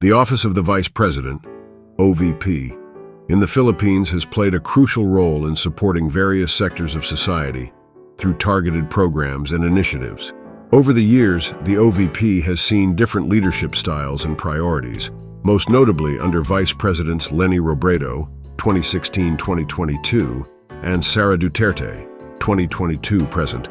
The Office of the Vice President, OVP, in the Philippines has played a crucial role in supporting various sectors of society through targeted programs and initiatives. Over the years, the OVP has seen different leadership styles and priorities, most notably under Vice Presidents Leni Robredo, 2016-2022, and Sara Duterte, 2022-present.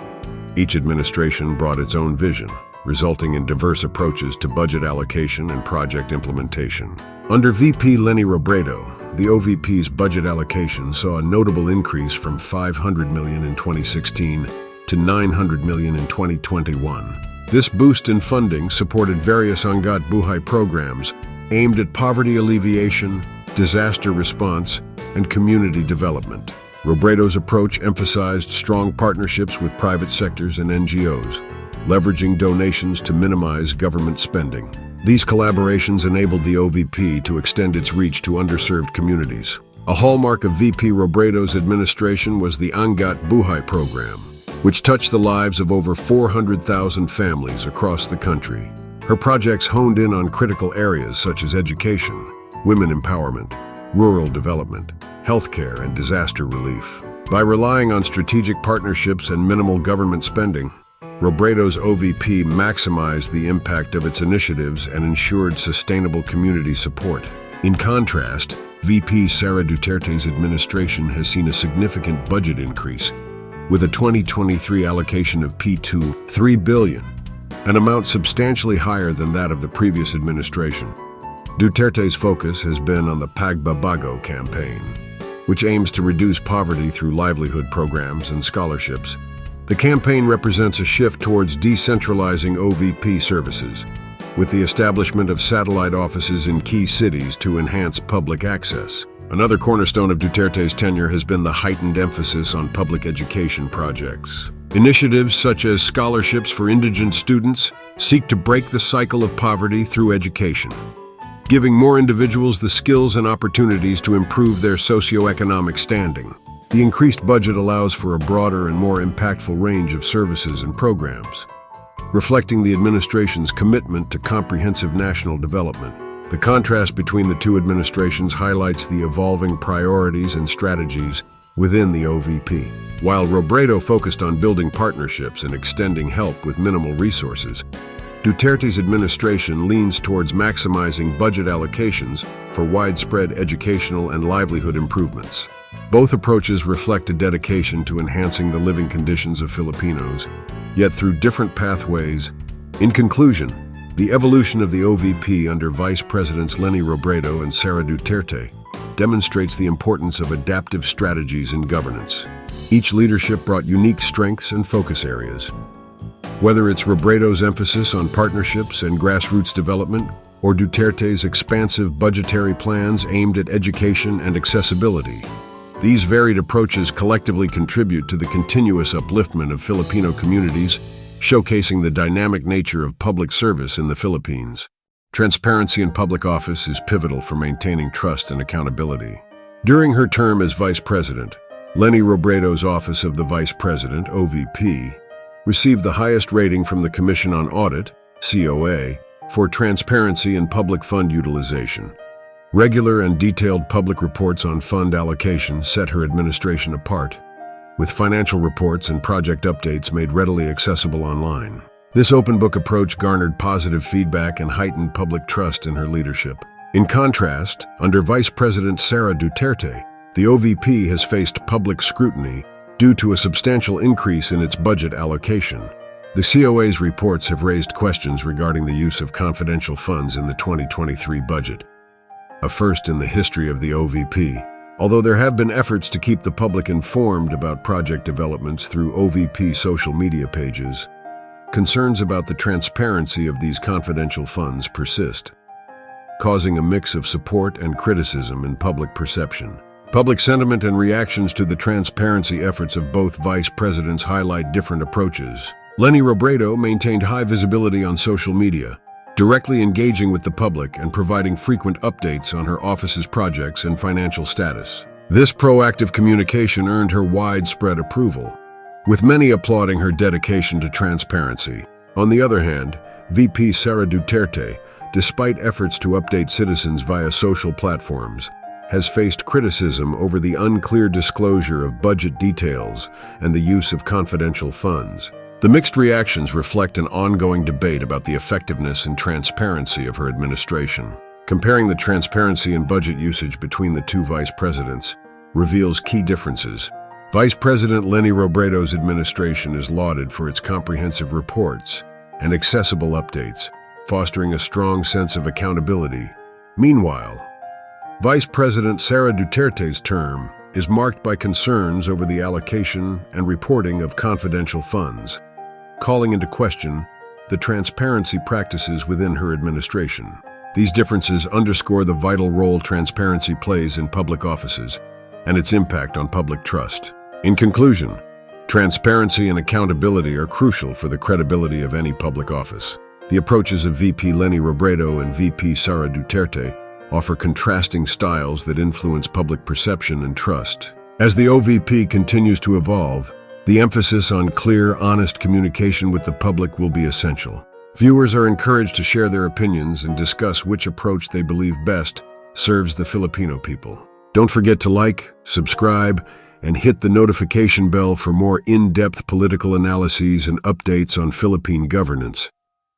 Each administration brought its own vision, resulting in diverse approaches to budget allocation and project implementation. Under VP Leni Robredo, the OVP's budget allocation saw a notable increase from $500 million in 2016 to $900 million in 2021. This boost in funding supported various Angat Buhay programs aimed at poverty alleviation, disaster response, and community development. Robredo's approach emphasized strong partnerships with private sectors and NGOs, leveraging donations to minimize government spending. These collaborations enabled the OVP to extend its reach to underserved communities. A hallmark of VP Robredo's administration was the Angat Buhay program, which touched the lives of over 400,000 families across the country. Her projects honed in on critical areas such as education, women empowerment, rural development, healthcare, and disaster relief. By relying on strategic partnerships and minimal government spending, Robredo's OVP maximized the impact of its initiatives and ensured sustainable community support. In contrast, VP Sara Duterte's administration has seen a significant budget increase, with a 2023 allocation of P2.3 billion, an amount substantially higher than that of the previous administration. Duterte's focus has been on the Pagbabago campaign, which aims to reduce poverty through livelihood programs and scholarships. The campaign represents a shift towards decentralizing OVP services, with the establishment of satellite offices in key cities to enhance public access. Another cornerstone of Duterte's tenure has been the heightened emphasis on public education projects. Initiatives such as scholarships for indigent students seek to break the cycle of poverty through education, giving more individuals the skills and opportunities to improve their socioeconomic standing. The increased budget allows for a broader and more impactful range of services and programs, reflecting the administration's commitment to comprehensive national development. The contrast between the two administrations highlights the evolving priorities and strategies within the OVP. While Robredo focused on building partnerships and extending help with minimal resources, Duterte's administration leans towards maximizing budget allocations for widespread educational and livelihood improvements. Both approaches reflect a dedication to enhancing the living conditions of Filipinos, yet through different pathways. In conclusion, the evolution of the OVP under Vice Presidents Leni Robredo and Sara Duterte demonstrates the importance of adaptive strategies in governance. Each leadership brought unique strengths and focus areas. Whether it's Robredo's emphasis on partnerships and grassroots development, or Duterte's expansive budgetary plans aimed at education and accessibility, these varied approaches collectively contribute to the continuous upliftment of Filipino communities, showcasing the dynamic nature of public service in the Philippines. Transparency in public office is pivotal for maintaining trust and accountability. During her term as Vice President, Leni Robredo's Office of the Vice President, OVP, received the highest rating from the Commission on Audit, COA, for transparency in public fund utilization. Regular and detailed public reports on fund allocation set her administration apart, with financial reports and project updates made readily accessible online. This open book approach garnered positive feedback and heightened public trust in her leadership. In contrast, under Vice President Sara Duterte, the OVP has faced public scrutiny due to a substantial increase in its budget allocation. The COA's reports have raised questions regarding the use of confidential funds in the 2023 budget, a first in the history of the OVP. Although there have been efforts to keep the public informed about project developments through OVP social media pages, concerns about the transparency of these confidential funds persist, causing a mix of support and criticism in public perception. Public sentiment and reactions to the transparency efforts of both vice presidents highlight different approaches. Leni Robredo maintained high visibility on social media, directly engaging with the public and providing frequent updates on her office's projects and financial status. This proactive communication earned her widespread approval, with many applauding her dedication to transparency. On the other hand, VP Sara Duterte despite efforts to update citizens via social platforms, has faced criticism over the unclear disclosure of budget details and the use of confidential funds. The mixed reactions reflect an ongoing debate about the effectiveness and transparency of her administration. Comparing the transparency and budget usage between the two vice presidents reveals key differences. Vice President Leni Robredo's administration is lauded for its comprehensive reports and accessible updates, fostering a strong sense of accountability. Meanwhile, Vice President Sara Duterte's term is marked by concerns over the allocation and reporting of confidential funds, calling into question the transparency practices within her administration. These differences underscore the vital role transparency plays in public offices and its impact on public trust. In conclusion, transparency and accountability are crucial for the credibility of any public office. The approaches of VP Leni Robredo and VP Sara Duterte offer contrasting styles that influence public perception and trust. As the OVP continues to evolve, the emphasis on clear, honest communication with the public will be essential. Viewers are encouraged to share their opinions and discuss which approach they believe best serves the Filipino people. Don't forget to like, subscribe, and hit the notification bell for more in-depth political analyses and updates on Philippine governance.